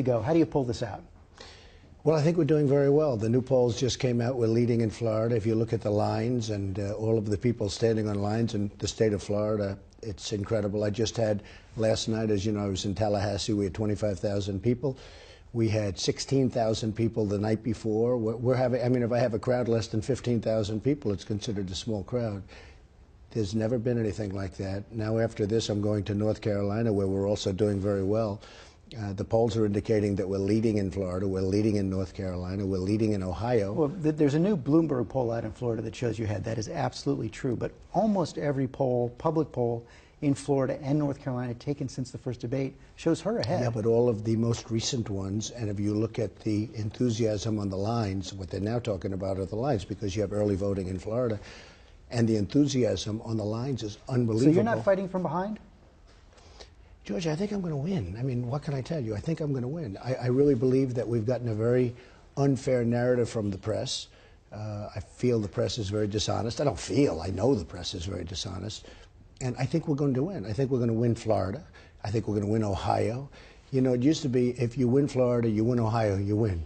go? How do you pull this out? Well, I think we're doing very well. The new polls just came out. We're leading in Florida. If you look at the lines and all of the people standing on lines in the state of Florida, it's incredible. I just had last night, as you know, I was in Tallahassee. We had 25,000 people. We had 16,000 people the night before. We're having, I mean, if I have a crowd less than 15,000 people, it's considered a small crowd. There's never been anything like that. Now, after this, I'm going to North Carolina, where we're also doing very well. The polls are indicating that we're leading in Florida, we're leading in North Carolina, we're leading in Ohio. Well, there's a new Bloomberg poll out in Florida that shows you ahead. That is absolutely true. But almost every poll, public poll, in Florida and North Carolina taken since the first debate shows her ahead. Yeah, but all of the most recent ones, and if you look at the enthusiasm on the lines, what they're now talking about are the lines, because you have early voting in Florida, and the enthusiasm on the lines is unbelievable. So you're not fighting from behind? George, I think I'm going to win. I mean, what can I tell you? I think I'm going to win. I really believe that we've gotten a very unfair narrative from the press. I feel the press is very dishonest. I don't feel, I know the press is very dishonest. And I think we're going to win. I think we're going to win Florida. I think we're going to win Ohio. You know, it used to be if you win Florida, you win Ohio, you win.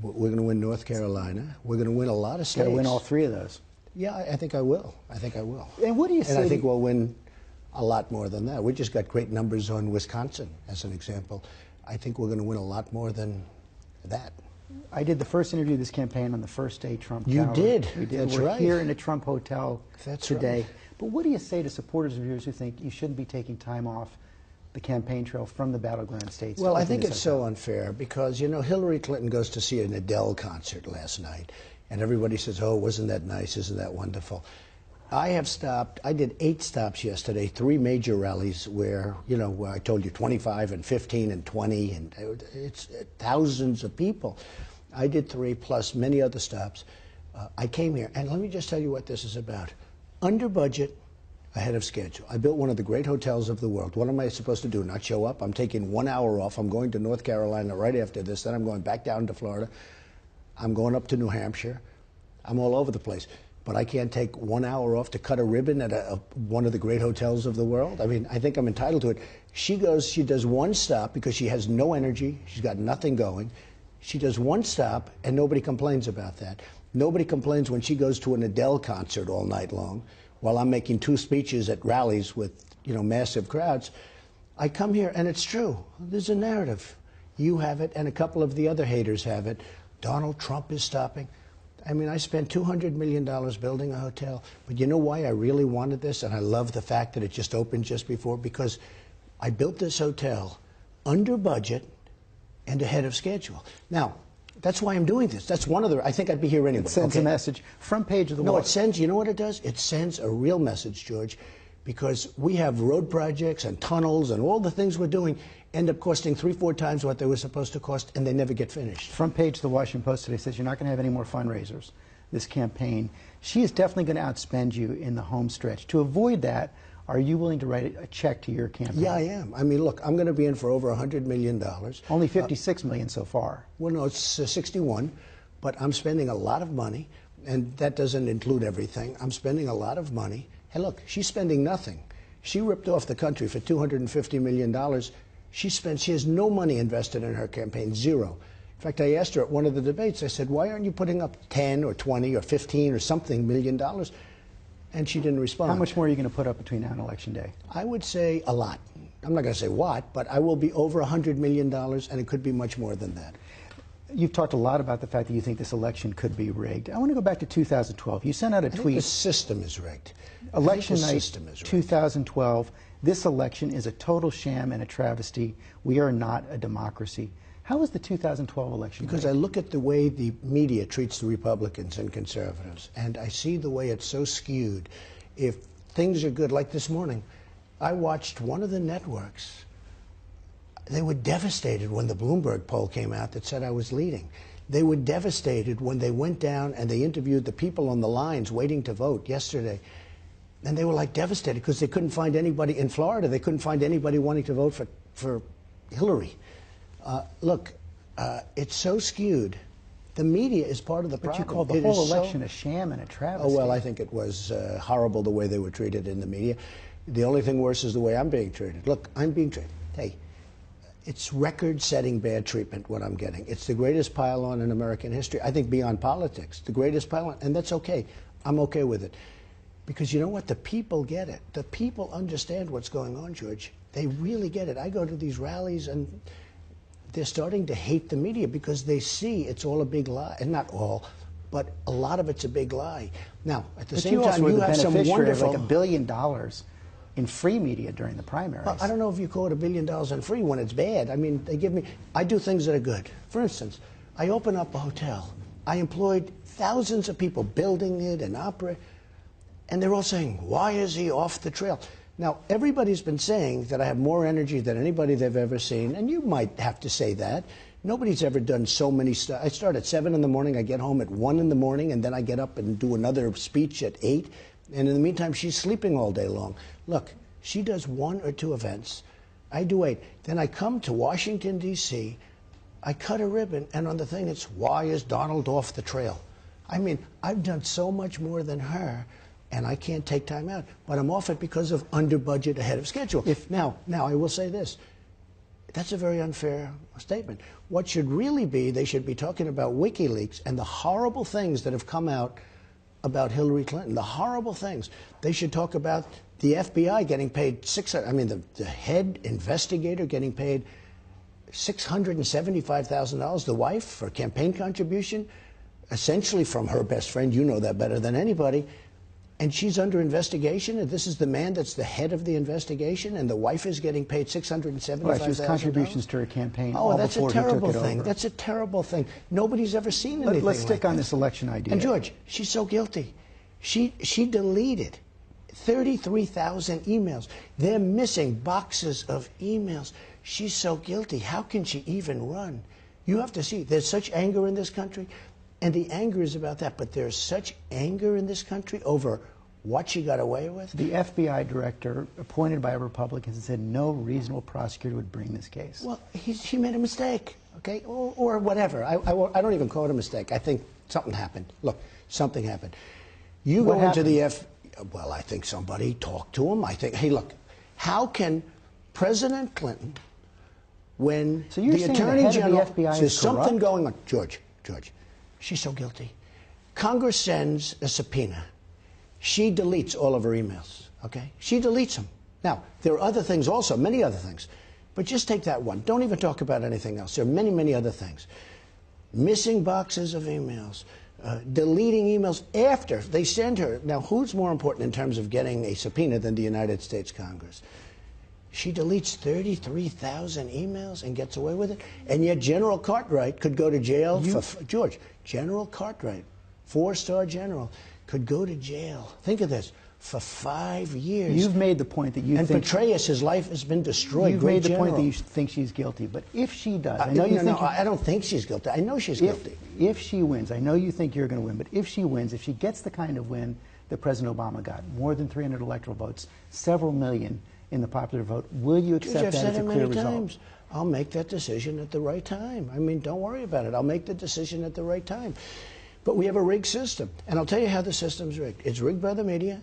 We're going to win North Carolina. We're going to win a lot of states. Got to win all three of those. Yeah, I think I will. I think I will. And what do you say? And I think we'll win a lot more than that. We just got great numbers on Wisconsin, as an example. I think we're going to win a lot more than that. I did the first interview of this campaign on the first day Trump You Tower. did. We did. That's We're right. here in a Trump hotel That's today. right. But what do you say to supporters of yours who think you shouldn't be taking time off the campaign trail from the battleground states? Well, I think it's so unfair because, you know, Hillary Clinton goes to see an Adele concert last night, and everybody says, oh, wasn't that nice? Isn't that wonderful? I have stopped. I did 8 stops yesterday, 3 major rallies where, you know, where I told you 25 and 15 and 20, and it's thousands of people. I did 3 plus many other stops. I came here, and let me just tell you what this is about. Under budget, ahead of schedule. I built one of the great hotels of the world. What am I supposed to do, not show up? I'm taking 1 hour off. I'm going to North Carolina right after this. Then I'm going back down to Florida. I'm going up to New Hampshire. I'm all over the place. But I can't take 1 hour off to cut a ribbon at one of the great hotels of the world. I mean, I think I'm entitled to it. She goes, she does 1 stop because she has no energy. She's got nothing going. She does 1 stop, and nobody complains about that. Nobody complains when she goes to an Adele concert all night long while I'm making 2 speeches at rallies with, you know, massive crowds. I come here, and it's true. There's a narrative. You have it, and a couple of the other haters have it. Donald Trump is stopping. I mean, I spent $200 million building a hotel, but you know why I really wanted this, and I love the fact that it just opened just before, because I built this hotel under budget and ahead of schedule. Now, that's why I'm doing this. That's one of the, I think I'd be here anyway. It sends a message. Front page of the No, it sends, you know what it does? It sends a real message, George, because we have road projects and tunnels and all the things we're doing end up costing 3-4 times what they were supposed to cost, and they never get finished. Front page of the Washington Post today says you're not going to have any more fundraisers this campaign. She is definitely going to outspend you in the home stretch. To avoid that, are you willing to write a check to your campaign? Yeah, I am. I mean, look, I'm going to be in for over $100 million. Only $56 million so far. Well, no, it's 61, but I'm spending a lot of money, and that doesn't include everything. I'm spending a lot of money. Hey, look, she's spending nothing. She ripped off the country for $250 million. She has no money invested in her campaign, 0. In fact, I asked her at one of the debates, I said, why aren't you putting up 10 or 20 or 15 or something million dollars? And she didn't respond. How much more are you going to put up between now and Election Day? I would say a lot. I'm not going to say what, but I will be over $100 million, and it could be much more than that. You've talked a lot about the fact that you think this election could be rigged. I want to go back to 2012. You sent out a tweet. I think the system is rigged. Election night, system is rigged. 2012. This election is a total sham and a travesty. We are not a democracy. How was the 2012 election? Because I look at the way the media treats the Republicans and conservatives, and I see the way it's so skewed. If things are good, like this morning, I watched one of the networks. They were devastated when the Bloomberg poll came out that said I was leading. They were devastated when they went down and they interviewed the people on the lines waiting to vote yesterday. And they were like devastated because they couldn't find anybody in Florida. They couldn't find anybody wanting to vote for Hillary. Look, it's so skewed. The media is part of the problem. But you called the whole election a sham and a travesty. Oh, well, I think it was horrible the way they were treated in the media. The only thing worse is the way I'm being treated. Look, I'm being treated. Hey, It's record-setting bad treatment, what I'm getting. It's the greatest pile-on in American history. I think beyond politics, the greatest pile-on, and that's okay. I'm okay with it. Because you know what? The people get it. The people understand what's going on, George. They really get it. I go to these rallies, and they're starting to hate the media because they see it's all a big lie. And not all, but a lot of it's a big lie. Now, at the same time, you have some wonderful... like $1 billion in free media during the primaries. Well, I don't know if you call it $1 billion in free when it's bad. I mean, they give me... I do things that are good. For instance, I open up a hotel. I employed thousands of people building it and operating, and they're all saying, why is he off the trail? Now, everybody's been saying that I have more energy than anybody they've ever seen, and you might have to say that. Nobody's ever done so many stuff. I start at 7 in the morning, I get home at 1 in the morning, and then I get up and do another speech at 8. And in the meantime, she's sleeping all day long. Look, she does 1 or 2 events. I do 8. Then I come to Washington, D.C., I cut a ribbon, and on the thing it's, why is Donald off the trail? I mean, I've done so much more than her, and I can't take time out. But I'm off it because of under budget, ahead of schedule. Now, I will say this. That's a very unfair statement. What should really be, they should be talking about WikiLeaks and the horrible things that have come out about Hillary Clinton, the horrible things. They should talk about the FBI getting paid the head investigator getting paid $675,000, the wife, for campaign contribution, essentially from her best friend. You know that better than anybody. And she's under investigation, and this is the man that's the head of the investigation, and the wife is getting paid $675,000. Right, she was contributions to her campaign. Oh, that's a terrible thing. Over. That's a terrible thing. Nobody's ever seen anything Let's stick like on that. this election idea. And George, she's so guilty. She deleted 33,000 emails. They're missing boxes of emails. She's so guilty. How can she even run? You have to see, there's such anger in this country. And the anger is about that, but there's such anger in this country over what she got away with. The FBI director, appointed by Republicans, said no reasonable prosecutor would bring this case. Well, she made a mistake, okay, or whatever. I don't even call it a mistake. I think something happened. Look, something happened. You go into the well, I think somebody talked to him. I think, hey, look, how can President Clinton, when the Attorney General says something going on, George. She's so guilty. Congress sends a subpoena. She deletes all of her emails, okay? She deletes them. Now, there are other things also, many other things. But just take that one. Don't even talk about anything else. There are many, many other things. Missing boxes of emails, deleting emails after they send her. Now, who's more important in terms of getting a subpoena than the United States Congress? She deletes 33,000 emails and gets away with it. And yet General Cartwright could go to jail for... George, General Cartwright, 4-star general, could go to jail. Think of this. For 5 years. You've made the point that you think... And Petraeus, his life has been destroyed. You've made the point that you think she's guilty. But if she does... I don't think she's guilty. I know she's guilty. If she wins, I know you think you're going to win, but if she wins, if she gets the kind of win that President Obama got, more than 300 electoral votes, several million in the popular vote, will you accept that as a clear result? I'll make that decision at the right time. I mean, don't worry about it. I'll make the decision at the right time. But we have a rigged system. And I'll tell you how the system's rigged. It's rigged by the media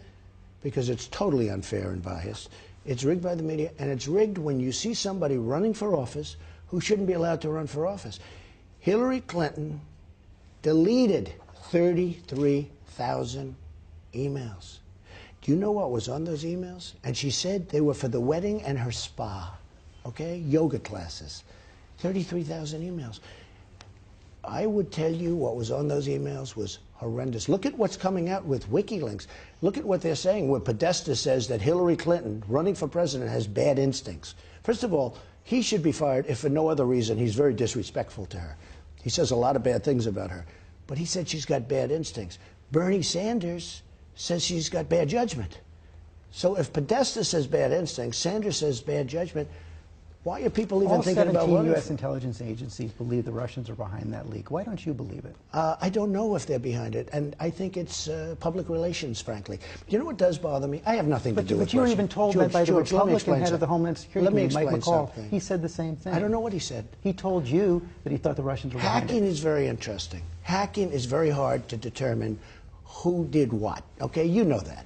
because it's totally unfair and biased. It's rigged by the media, and it's rigged when you see somebody running for office who shouldn't be allowed to run for office. Hillary Clinton deleted 33,000 emails. Do you know what was on those emails? And she said they were for the wedding and her spa, okay? Yoga classes. 33,000 emails. I would tell you what was on those emails was horrendous. Look at what's coming out with WikiLeaks. Look at what they're saying, where Podesta says that Hillary Clinton, running for president, has bad instincts. First of all, he should be fired if for no other reason. He's very disrespectful to her. He says a lot of bad things about her. But he said she's got bad instincts. Bernie Sanders says she's got bad judgment. So if Podesta says bad instincts, Sanders says bad judgment, why are people even thinking about running? All 17 U.S. intelligence agencies believe the Russians are behind that leak. Why don't you believe it? I don't know if they're behind it, and I think it's public relations, frankly. You know what does bother me? I have nothing to do with But you were even told that by the Republican head of the Homeland Security, Mike McCall. He said the same thing. I don't know what he said. He told you that he thought the Russians were behind it. Hacking is very interesting. Hacking is very hard to determine who did what, okay? You know that.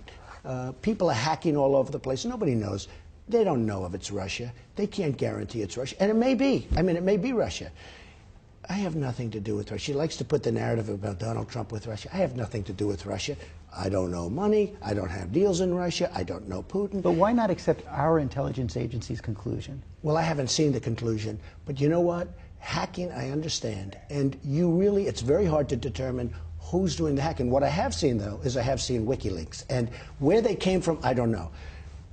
People are hacking all over the place. Nobody knows. They don't know if it's Russia. They can't guarantee it's Russia. And it may be. I mean, it may be Russia. I have nothing to do with Russia. She likes to put the narrative about Donald Trump with Russia. I have nothing to do with Russia. I don't know money. I don't have deals in Russia. I don't know Putin. But why not accept our intelligence agency's conclusion? Well, I haven't seen the conclusion. But you know what? Hacking, I understand. And you really, it's very hard to determine who's doing the hacking. What I have seen, though, is I have seen WikiLeaks. And where they came from, I don't know.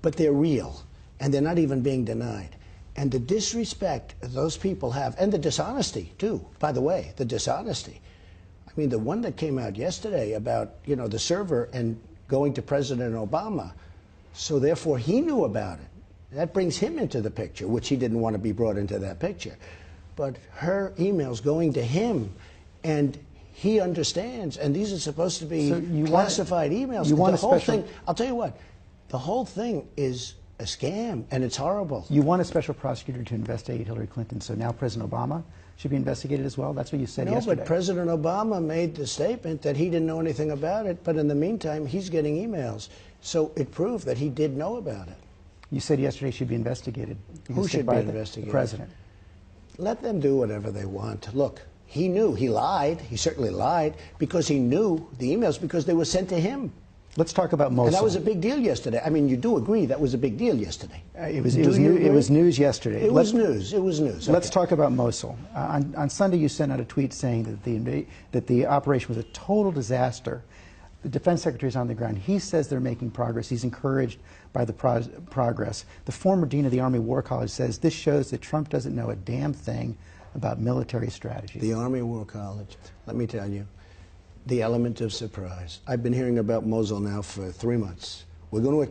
But they're real. And they're not even being denied. And the disrespect those people have, and the dishonesty, too, by the way, the dishonesty. I mean, the one that came out yesterday about, you know, the server and going to President Obama, so therefore he knew about it. That brings him into the picture, which he didn't want to be brought into that picture. But her emails going to him, and he understands, and these are supposed to be classified emails. You want the whole thing, I'll tell you what, the whole thing is a scam, and it's horrible. You want a special prosecutor to investigate Hillary Clinton, so now President Obama should be investigated as well? That's what you said yesterday. No, but President Obama made the statement that he didn't know anything about it, but in the meantime, he's getting emails. So it proved that he did know about it. You said yesterday she should be investigated. Who should be investigated? The president. Let them do whatever they want. Look, he knew. He lied. He certainly lied because he knew the emails because they were sent to him. Let's talk about Mosul. And that was a big deal yesterday. I mean, you do agree that was a big deal yesterday. It was news yesterday. It was news. It was news. Let's talk about Mosul. On Sunday, you sent out a tweet saying that the operation was a total disaster. The defense secretary is on the ground. He says they're making progress. He's encouraged by the progress. The former dean of the Army War College says this shows that Trump doesn't know a damn thing about military strategy. The Army War College, let me tell you, the element of surprise. I've been hearing about Mosul now for 3 months. We're going to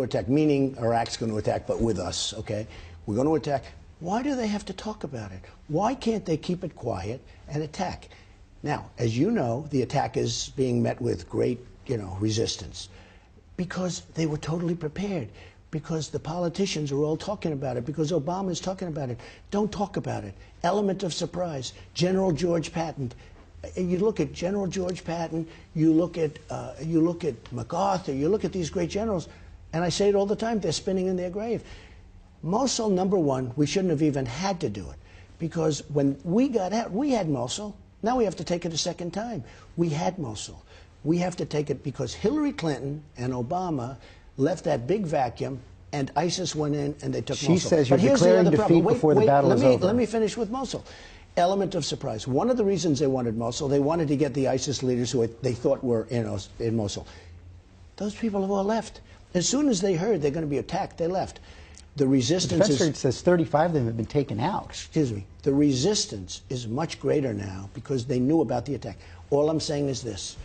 attack, meaning Iraq's going to attack, but with us, okay? We're going to attack. Why do they have to talk about it? Why can't they keep it quiet and attack? Now, as you know, the attack is being met with great, resistance because they were totally prepared, because the politicians are all talking about it, because Obama's talking about it. Don't talk about it. Element of surprise. General Patton. You look at General George Patton, you look at MacArthur, you look at these great generals, and I say it all the time, they're spinning in their grave. Mosul, number one, we shouldn't have even had to do it, because when we got out, we had Mosul. Now we have to take it a second time. We had Mosul. We have to take it because Hillary Clinton and Obama left that big vacuum, and ISIS went in and they took Mosul. She says you're declaring defeat before the battle is over. Let me finish with Mosul. Element of surprise. One of the reasons they wanted Mosul, they wanted to get the ISIS leaders who they thought were in Mosul. Those people have all left. As soon as they heard they're going to be attacked, they left. The resistance the defense secretary says 35 of them have been taken out. Excuse me. The resistance is much greater now because they knew about the attack. All I'm saying is this.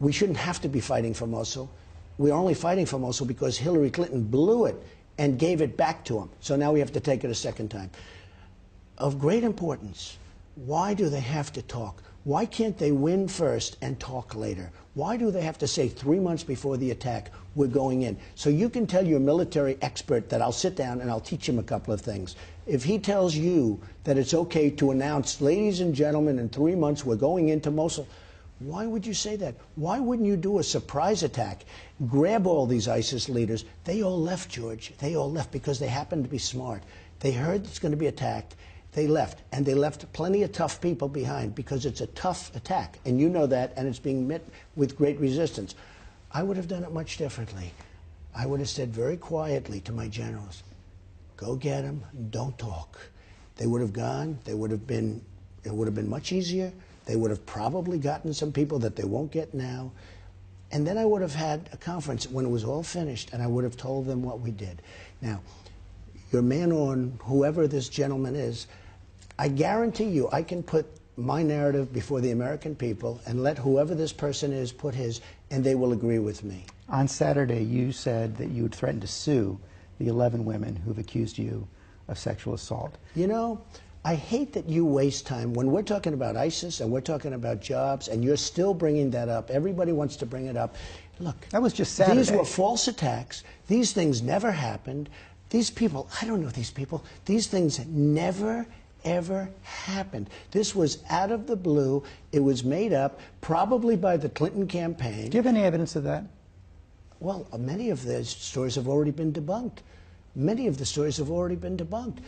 We shouldn't have to be fighting for Mosul. We're only fighting for Mosul because Hillary Clinton blew it and gave it back to them. So now we have to take it a second time. Of great importance, why do they have to talk? Why can't they win first and talk later? Why do they have to say 3 months before the attack, we're going in? So you can tell your military expert that I'll sit down and I'll teach him a couple of things. If he tells you that it's okay to announce, ladies and gentlemen, in 3 months we're going into Mosul, why would you say that? Why wouldn't you do a surprise attack? Grab all these ISIS leaders. They all left, George. They all left because they happened to be smart. They heard it's going to be attacked. They left, and they left plenty of tough people behind because it's a tough attack, and you know that, and it's being met with great resistance. I would have done it much differently. I would have said very quietly to my generals, go get them, don't talk. They would have gone, it would have been much easier. They would have probably gotten some people that they won't get now. And then I would have had a conference when it was all finished, and I would have told them what we did. Now, your man on whoever this gentleman is, I guarantee you I can put my narrative before the American people and let whoever this person is put his, and they will agree with me. On Saturday, you said that you would threaten to sue the 11 women who've accused you of sexual assault. You know, I hate that you waste time. When we're talking about ISIS and we're talking about jobs and you're still bringing that up, everybody wants to bring it up. Look, that was just Saturday. These were false attacks. These things never happened. These people, I don't know these people. These things never, ever happened. This was out of the blue. It was made up, probably by the Clinton campaign. Do you have any evidence of that? Well, many of those stories have already been debunked. Many of the stories have already been debunked.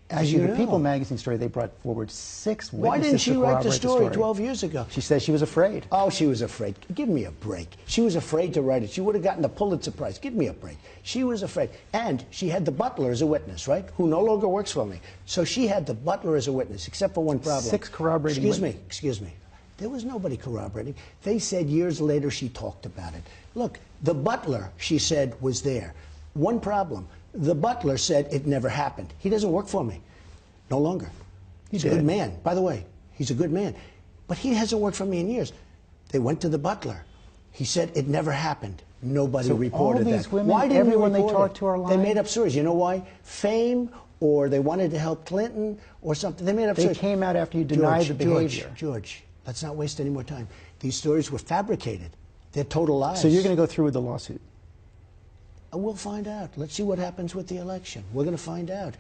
As Actually, you the know. People magazine story, they brought forward 6 witnesses. Why didn't she to write the corroborate story 12 years ago? She says she was afraid. Oh, she was afraid. Give me a break. She was afraid to write it. She would have gotten the Pulitzer Prize. Give me a break. She was afraid. And she had the butler as a witness, right? Who no longer works for me. So she had the butler as a witness, except for one problem. 6 corroborating Excuse me. There was nobody corroborating. They said years later she talked about it. Look, the butler, she said, was there. One problem. The butler said it never happened. He doesn't work for me. No longer. He's a good man. By the way, he's a good man. But he hasn't worked for me in years. They went to the butler. He said it never happened. Nobody reported all these that. Women, Why didn't everyone they they talked to are lying? They made up stories. You know why? Fame, or they wanted to help Clinton, or something. They made up stories. They came out after you denied the behavior. George, let's not waste any more time. These stories were fabricated. They're total lies. So you're going to go through with the lawsuit? We'll find out. Let's see what happens with the election. We're going to find out.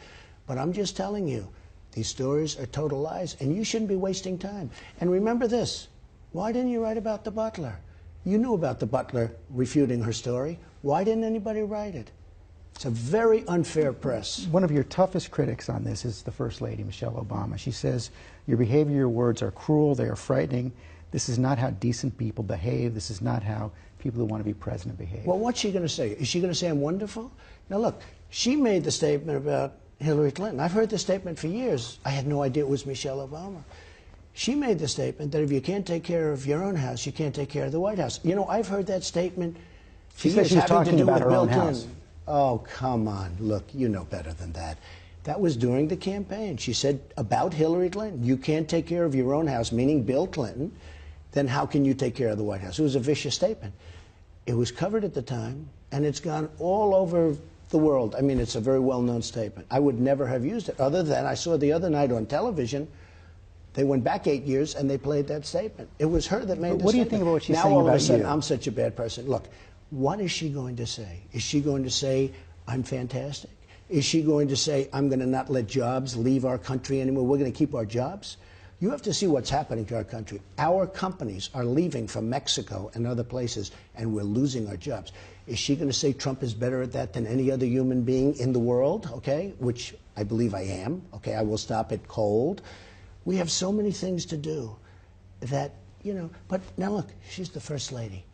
But I'm just telling you, these stories are total lies, and you shouldn't be wasting time. And remember this. Why didn't you write about the butler? You knew about the butler refuting her story. Why didn't anybody write it? It's a very unfair press. One of your toughest critics on this is the First Lady, Michelle Obama. She says, your behavior, your words are cruel, they are frightening. This is not how decent people behave. This is not how people who want to be president behave. Well, what's she going to say? Is she going to say I'm wonderful? Now, look, she made the statement about Hillary Clinton. I've heard the statement for years. I had no idea it was Michelle Obama. She made the statement that if you can't take care of your own house, you can't take care of the White House. You know, I've heard that statement for She said years, she was having talking to do about with her Bill own Clinton. house. Oh, come on. Look, you know better than that. That was during the campaign. She said about Hillary Clinton, you can't take care of your own house, meaning Bill Clinton, then how can you take care of the White House? It was a vicious statement. It was covered at the time, and it's gone all over the world. I mean, it's a very well-known statement. I would never have used it, other than I saw the other night on television, they went back 8 years and they played that statement. It was her that made the statement. What do you think about what she's now, saying all of about a sudden, you? I'm such a bad person. Look, what is she going to say? Is she going to say, I'm fantastic? Is she going to say, I'm going to not let jobs leave our country anymore? We're going to keep our jobs? You have to see what's happening to our country. Our companies are leaving from Mexico and other places, and we're losing our jobs. Is she going to say Trump is better at that than any other human being in the world? Okay, which I believe I am. Okay, I will stop it cold. We have so many things to do that, you know, but now look, she's the First Lady.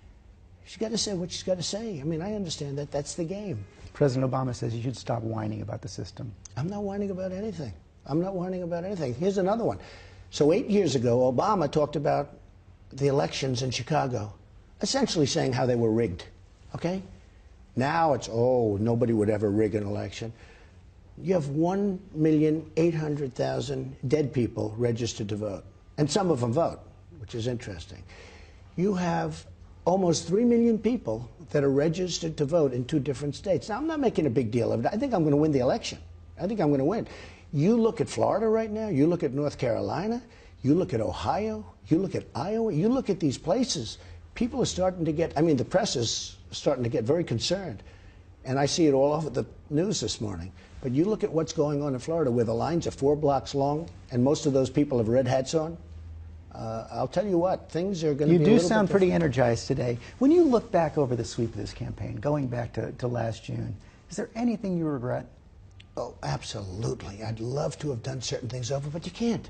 She's got to say what she's got to say. I mean, I understand that. That's the game. President Obama says you should stop whining about the system. I'm not whining about anything. I'm not whining about anything. Here's another one. So 8 years ago, Obama talked about the elections in Chicago, essentially saying how they were rigged, okay? Now it's, oh, nobody would ever rig an election. You have 1,800,000 dead people registered to vote, and some of them vote, which is interesting. You have almost 3 million people that are registered to vote in 2 different states. Now, I'm not making a big deal of it. I think I'm going to win the election. I think I'm going to win. You look at Florida right now, you look at North Carolina, you look at Ohio, you look at Iowa, you look at these places. People are starting to get, I mean, the press is starting to get very concerned. And I see it all over the news this morning. But you look at what's going on in Florida, where the lines are 4 blocks long, and most of those people have red hats on. I'll tell you what, things are going to be a little bit You do sound pretty different. energized today. When you look back over the sweep of this campaign, going back to last June, is there anything you regret? Oh, absolutely. I'd love to have done certain things over, but you can't.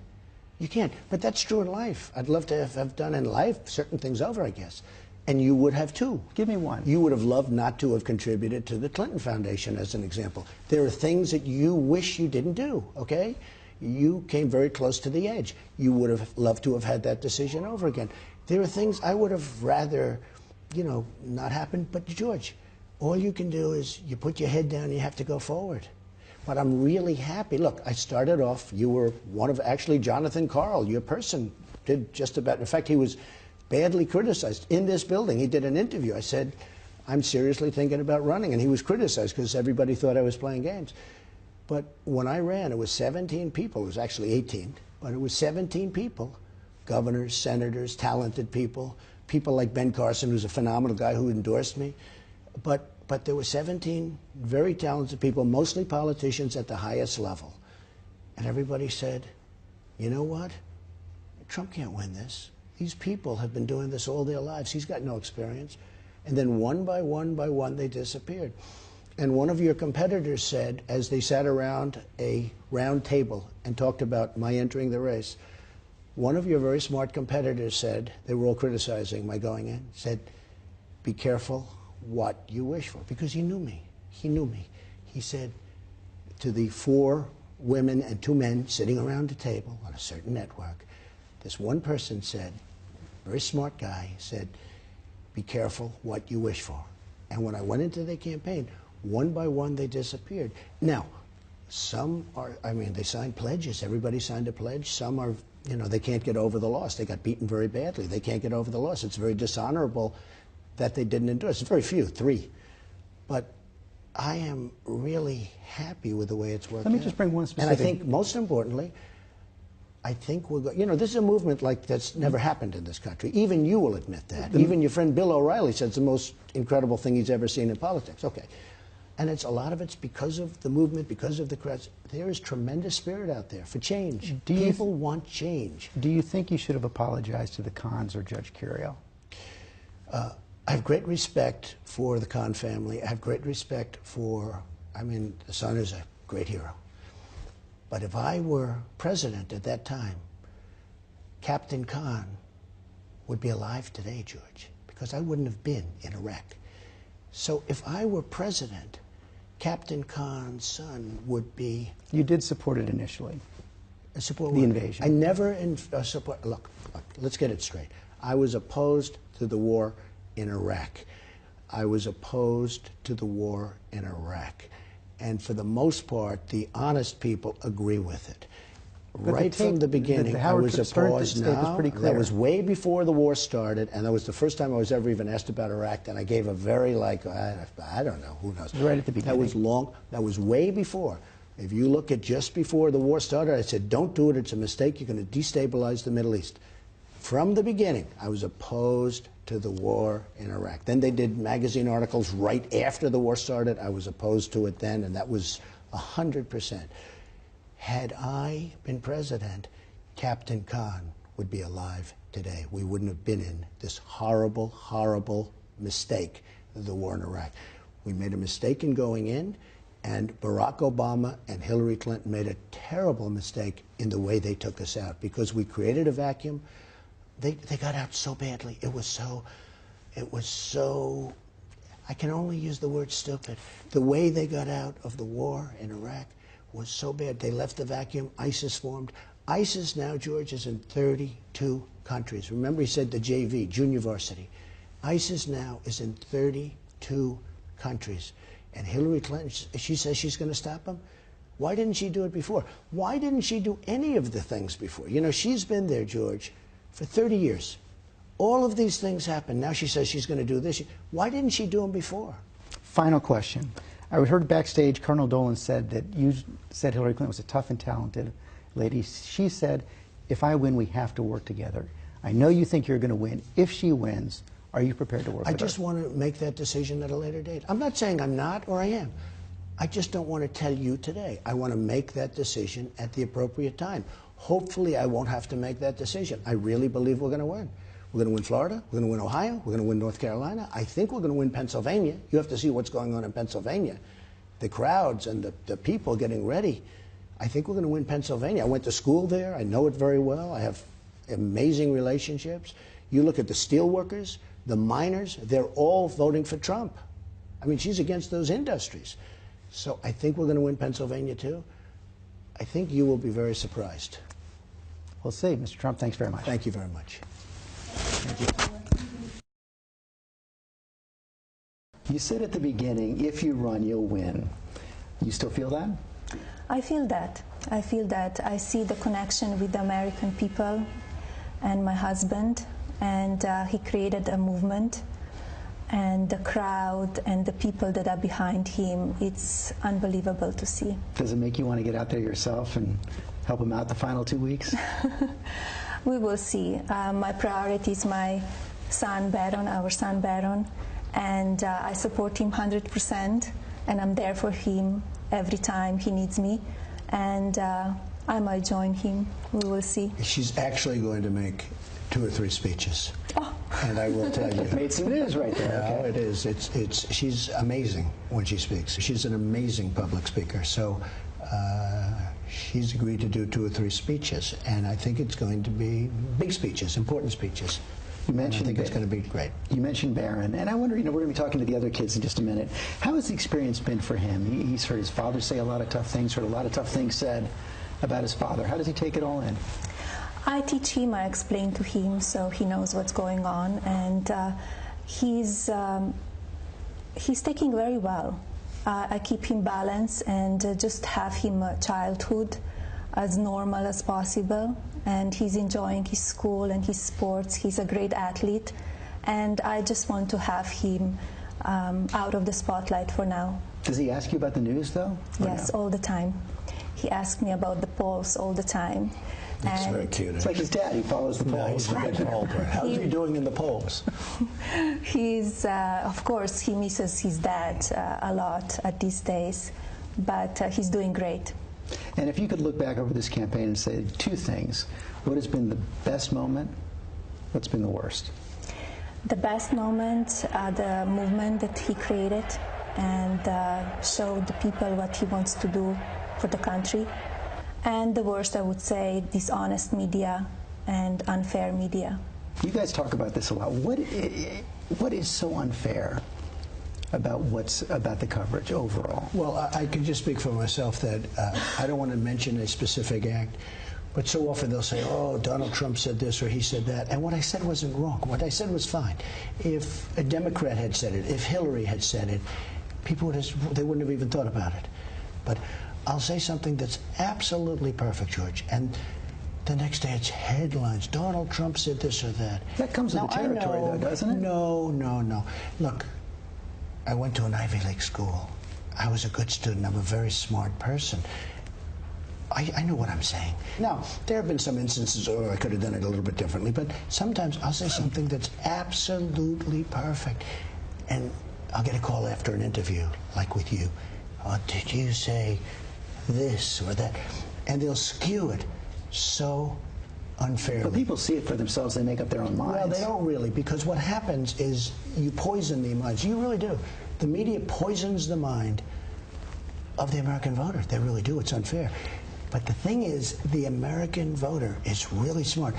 You can't. But that's true in life. I'd love to have done in life certain things over, I guess. And you would have too. Give me one. You would have loved not to have contributed to the Clinton Foundation, as an example. There are things that you wish you didn't do, okay? You came very close to the edge. You would have loved to have had that decision over again. There are things I would have rather, you know, not happened. But, George, all you can do is you put your head down and you have to go forward. But I'm really happy. Look, I started off, you were one of, actually, Jonathan Karl, your person, did just about, in fact, he was badly criticized in this building. He did an interview. I said, I'm seriously thinking about running. And he was criticized because everybody thought I was playing games. But when I ran, it was 17 people. It was actually 18, but it was 17 people. Governors, senators, talented people, people like Ben Carson, who's a phenomenal guy who endorsed me. But there were 17 very talented people, mostly politicians at the highest level. And everybody said, you know what? Trump can't win this. These people have been doing this all their lives. He's got no experience. And then one by one, they disappeared. And one of your competitors said, as they sat around a round table and talked about my entering the race, one of your very smart competitors said, they were all criticizing my going in, said, be careful what you wish for, because he knew me. He knew me. He said to the 4 women and 2 men sitting around a table on a certain network, this one person said, very smart guy, said, be careful what you wish for. And when I went into the campaign, one by one they disappeared. Now, some are, I mean, they signed pledges. Everybody signed a pledge. Some are, you know, they can't get over the loss. They got beaten very badly. They can't get over the loss. It's very dishonorable that they didn't endorse. It's very few, 3. But I am really happy with the way it's worked out. Let me just bring one specific. And I think, most importantly, I think we're going, you know, this is a movement like that's never happened in this country. Even you will admit that. Even your friend Bill O'Reilly said it's the most incredible thing he's ever seen in politics. Okay. And it's a lot of it's because of the movement, because of the crowds. There is tremendous spirit out there for change. People want change. Do you think you should have apologized to the Kahns or Judge Curiel? I have great respect for the Kahn family. I have great respect for, I mean, the son is a great hero. But if I were president at that time, Captain Kahn would be alive today, George, because I wouldn't have been in Iraq. So if I were president, Captain Kahn's son would be... You did support it initially. Support the invasion. I never support... Look, let's get it straight. I was opposed to the war in Iraq. I was opposed to the war in Iraq. And for the most part, the honest people agree with it. But right from the beginning, I was opposed. Was pretty clear. That was way before the war started, and that was the first time I was ever even asked about Iraq, and I gave a very, like, I don't know, who knows. Right at the beginning. That was long, that was way before. If you look at just before the war started, I said, don't do it, it's a mistake, you're going to destabilize the Middle East. From the beginning, I was opposed to the war in Iraq. Then they did magazine articles right after the war started. I was opposed to it then, and that was 100%. Had I been president, Captain Kahn would be alive today. We wouldn't have been in this horrible, horrible mistake of the war in Iraq. We made a mistake in going in, and Barack Obama and Hillary Clinton made a terrible mistake in the way they took us out, because we created a vacuum. They got out so badly. It was so, I can only use the word stupid. The way they got out of the war in Iraq was so bad. They left the vacuum. ISIS formed. ISIS now, George, is in 32 countries. Remember, he said the JV, junior varsity. ISIS now is in 32 countries. And Hillary Clinton, she says she's going to stop them. Why didn't she do it before? Why didn't she do any of the things before? You know, she's been there, George, for 30 years. All of these things happen. Now she says she's going to do this. Why didn't she do them before? Final question. I heard backstage Colonel Dolan said that you said Hillary Clinton was a tough and talented lady. She said, if I win, we have to work together. I know you think you're going to win. If she wins, are you prepared to work with her? I just want to make that decision at a later date. I'm not saying I'm not or I am. I just don't want to tell you today. I want to make that decision at the appropriate time. Hopefully, I won't have to make that decision. I really believe we're going to win. We're going to win Florida. We're going to win Ohio. We're going to win North Carolina. I think we're going to win Pennsylvania. You have to see what's going on in Pennsylvania. The crowds and the people getting ready. I think we're going to win Pennsylvania. I went to school there. I know it very well. I have amazing relationships. You look at the steel workers, the miners, they're all voting for Trump. I mean, she's against those industries. So I think we're going to win Pennsylvania, too. I think you will be very surprised. We'll see. Mr. Trump, thanks very much. Thank you very much. Thank you. You said at the beginning, if you run, you'll win. You still feel that? I feel that. I feel that. I see the connection with the American people and my husband, and he created a movement, and the crowd and the people that are behind him, it's unbelievable to see. Does it make you want to get out there yourself and help him out the final 2 weeks? We will see. My priority is my son, Baron, our son, Baron, and I support him 100%, and I'm there for him every time he needs me, and I might join him. We will see. She's actually going to make 2 or 3 speeches. And I will tell you. Made some news right there. No, Okay. it is. She's amazing when she speaks. She's an amazing public speaker. So she's agreed to do 2 or 3 speeches, and I think it's going to be big speeches, important speeches. You mentioned I think it's going to be great. You mentioned Barron, and I wonder, we're going to be talking to the other kids in just a minute. How has the experience been for him? He's heard his father say a lot of tough things, heard a lot of tough things said about his father. How does he take it all in? I teach him, I explain to him, so he knows what's going on, and he's taking very well. I keep him balanced and just have him a childhood as normal as possible, and he's enjoying his school and his sports. He's a great athlete, and I just want to have him out of the spotlight for now. Does he ask you about the news, though? Yes, all the time. He asks me about the polls all the time. That's very cute. It's like his dad. He follows the polls. How's he doing in the polls? He's, of course, he misses his dad a lot at these days, but he's doing great. And if you could look back over this campaign and say 2 things, what has been the best moment? What's been the worst? The best moment, the movement that he created and showed the people what he wants to do for the country. And the worst, I would say, dishonest media and unfair media. You guys talk about this a lot. What is so unfair about the coverage overall? Well, I can just speak for myself that I don't want to mention a specific act, but so often they'll say, oh, Donald Trump said this or he said that, and what I said wasn't wrong. What I said was fine. If a Democrat had said it, if Hillary had said it, they wouldn't have even thought about it. But I'll say something that's absolutely perfect, George, and the next day it's headlines. Donald Trump said this or that. That comes with the territory, though, doesn't it? No. Look, I went to an Ivy League school. I was a good student. I'm a very smart person. I know what I'm saying. Now, there have been some instances, I could have done it a little bit differently, but sometimes I'll say something that's absolutely perfect, and I'll get a call after an interview, like with you. Oh, did you say this or that? And they'll skew it so unfairly. But people see it for themselves. They make up their own minds. Well, they don't really, because what happens is you poison the minds. You really do. The media poisons the mind of the American voter. They really do. It's unfair. But the thing is, the American voter is really smart.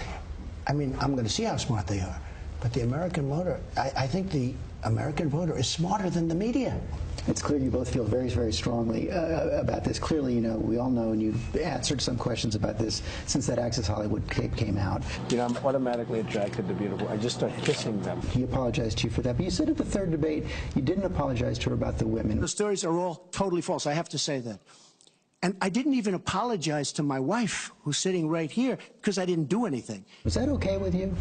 I mean, I'm going to see how smart they are. But the American voter, I think the American voter is smarter than the media. It's clear you both feel very, very strongly about this. Clearly, we all know, and you've answered some questions about this since that Access Hollywood tape came out. I'm automatically attracted to beautiful. I just start kissing them. He apologized to you for that. But you said at the 3rd debate you didn't apologize to her about the women. The stories are all totally false. I have to say that. And I didn't even apologize to my wife, who's sitting right here, because I didn't do anything. Was that okay with you?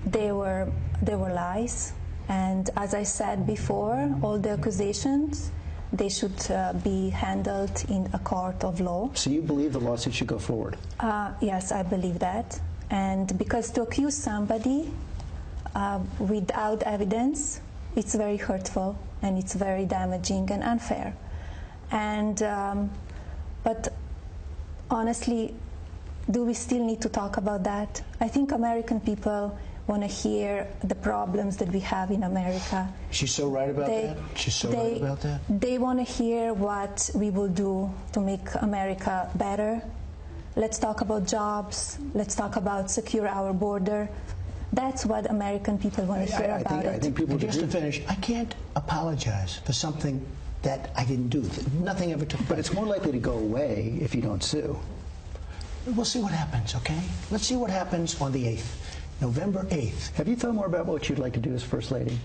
They were lies. And as I said before, all the accusations, they should be handled in a court of law. So you believe the lawsuit should go forward? Yes, I believe that. And because to accuse somebody without evidence, it's very hurtful and it's very damaging and unfair. And but honestly, do we still need to talk about that? I think American people want to hear the problems that we have in America. She's so right about that. She's so right about that. They want to hear what we will do to make America better. Let's talk about jobs. Let's talk about secure our border. That's what American people want to hear about it. I think people just to finish, I can't apologize for something that I didn't do. Nothing ever took place. But it's more likely to go away if you don't sue. We'll see what happens, okay? Let's see what happens on the 8th. November 8th. Have you thought more about what you'd like to do as First Lady?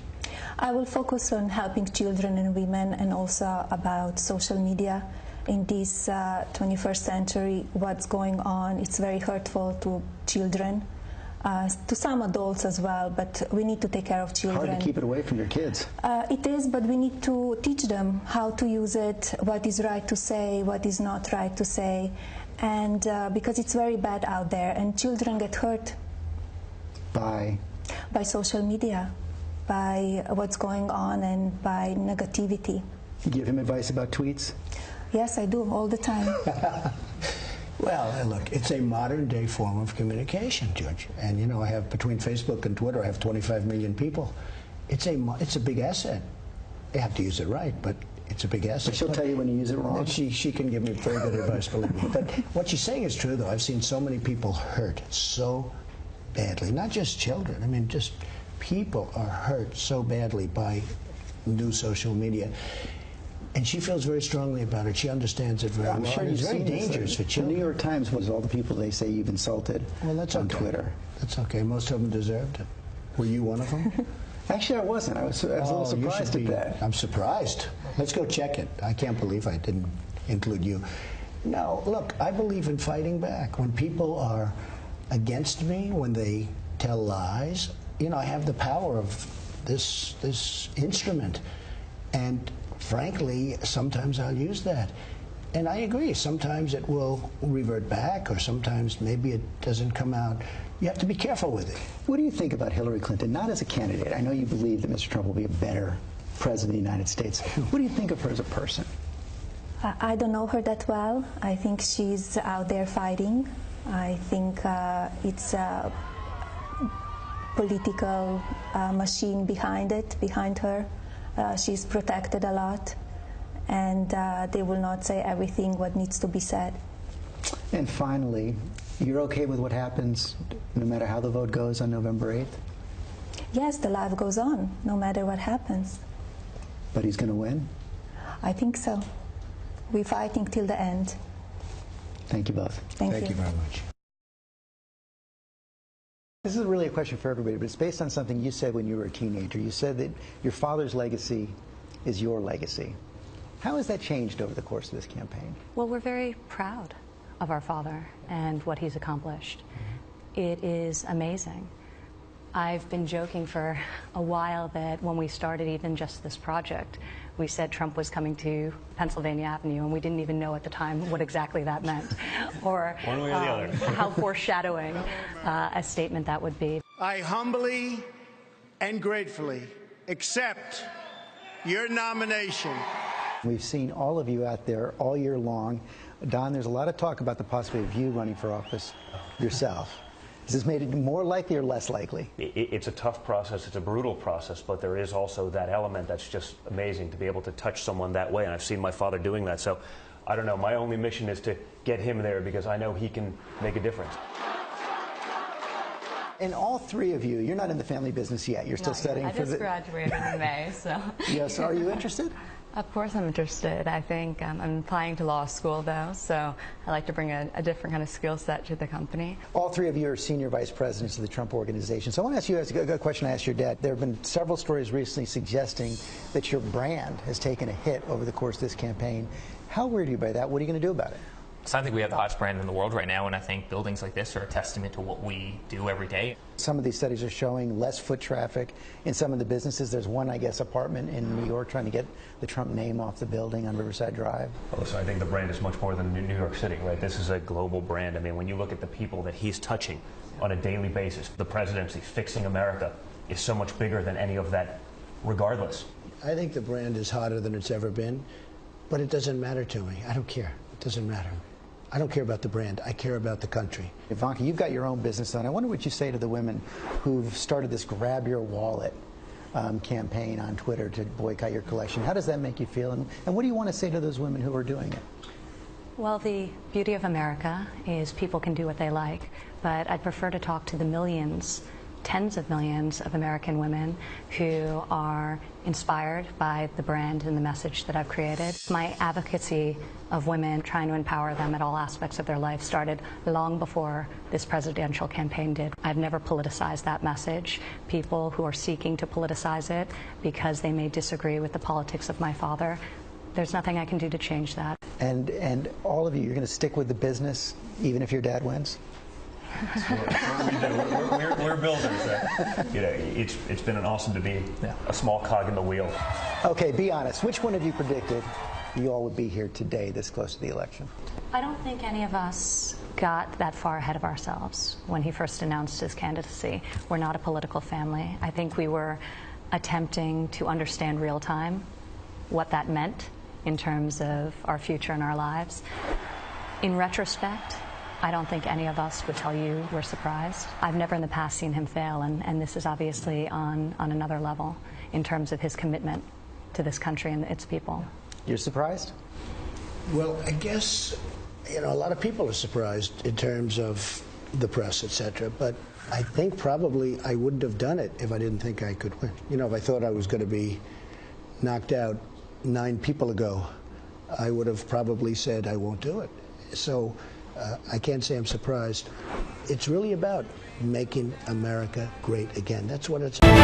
I will focus on helping children and women, and also about social media in this 21st century. What's going on, it's very hurtful to children, to some adults as well, but we need to take care of children. Hard to keep it away from your kids. It is, but we need to teach them how to use it, what is right to say, what is not right to say, and because it's very bad out there, and children get hurt by social media, by what's going on, and by negativity. You give him advice about tweets? Yes, I do, all the time. Well, look, it's a modern-day form of communication, Judge. And, you know, I have, between Facebook and Twitter, I have 25 million people. It's a big asset. You have to use it right, but it's a big asset. But she'll tell you when you use it wrong. She can give me very good advice, believe me. But what she's saying is true, though. I've seen so many people hurt so badly. Not just children. I mean, just people are hurt so badly by new social media. And she feels very strongly about it. She understands it very well. I'm sure it's very dangerous for The children. New York Times was all the people they say you've insulted on Twitter. That's okay. Most of them deserved it. Were you one of them? Actually, I wasn't. I was a little surprised at that. I'm surprised. Let's go check it. I can't believe I didn't include you. No, look, I believe in fighting back. When people are against me, when they tell lies, you know, I have the power of this instrument. And frankly, sometimes I'll use that. And I agree, sometimes it will revert back, or sometimes maybe it doesn't come out. You have to be careful with it. What do you think about Hillary Clinton, not as a candidate? I know you believe that Mr. Trump will be a better president of the United States. What do you think of her as a person? I don't know her that well. I think she's out there fighting. I think it's a political machine behind her. She's protected a lot, and they will not say everything what needs to be said. And finally, you're okay with what happens no matter how the vote goes on November 8th? Yes, the life goes on, no matter what happens. But he's going to win? I think so. We're fighting till the end. Thank you both. Thank you very much. This is really a question for everybody, but it's based on something you said when you were a teenager. You said that your father's legacy is your legacy. How has that changed over the course of this campaign? Well, we're very proud of our father and what he's accomplished. It is amazing. I've been joking for a while that when we started even just this project, we said Trump was coming to Pennsylvania Avenue, and we didn't even know at the time what exactly that meant, or one way or the other. how foreshadowing a statement that would be. I humbly and gratefully accept your nomination. We've seen all of you out there all year long. Don, there's a lot of talk about the possibility of you running for office yourself. Has this made it more likely or less likely? It's a tough process. It's a brutal process, but there is also that element that's just amazing to be able to touch someone that way, and I've seen my father doing that. So I don't know. My only mission is to get him there because I know he can make a difference. And all three of you, you're not in the family business yet. You're still studying I for just graduated in May, so. Yes, are you interested? Of course I'm interested. I think I'm applying to law school, though, so I like to bring a different kind of skill set to the company. All three of you are senior vice presidents of the Trump Organization. So I want to ask you a question I asked your dad. There have been several stories recently suggesting that your brand has taken a hit over the course of this campaign. How worried are you by that? What are you going to do about it? So I think we have the hottest brand in the world right now, and I think buildings like this are a testament to what we do every day. Some of these studies are showing less foot traffic in some of the businesses. There's one, I guess, apartment in New York trying to get the Trump name off the building on Riverside Drive. Well, so I think the brand is much more than New York City, right? This is a global brand. I mean, when you look at the people that he's touching on a daily basis, the presidency, fixing America, is so much bigger than any of that, regardless. I think the brand is hotter than it's ever been, but it doesn't matter to me. I don't care. It doesn't matter. I don't care about the brand. I care about the country. Ivanka, you've got your own business on. I wonder what you say to the women who've started this Grab Your Wallet campaign on Twitter to boycott your collection. How does that make you feel? And what do you want to say to those women who are doing it? Well, the beauty of America is people can do what they like, but I'd prefer to talk to the millions, tens of millions of American women who are inspired by the brand and the message that I've created. My advocacy of women, trying to empower them at all aspects of their life, started long before this presidential campaign did. I've never politicized that message. People who are seeking to politicize it because they may disagree with the politics of my father, there's nothing I can do to change that. And all of you, you're going to stick with the business even if your dad wins? We're builders. You know, it's been an awesome to be a small cog in the wheel. Okay, be honest. Which one of you predicted you all would be here today, this close to the election? I don't think any of us got that far ahead of ourselves when he first announced his candidacy. We're not a political family. I think we were attempting to understand real time what that meant in terms of our future and our lives. In retrospect, I don't think any of us would tell you we're surprised. I've never in the past seen him fail, and this is obviously on another level in terms of his commitment to this country and its people. You're surprised? Well, I guess, a lot of people are surprised in terms of the press, etc. But I think probably I wouldn't have done it if I didn't think I could win. If I thought I was going to be knocked out 9 people ago, I would have probably said I won't do it. So I can't say I'm surprised. It's really about making America great again. That's what it's about.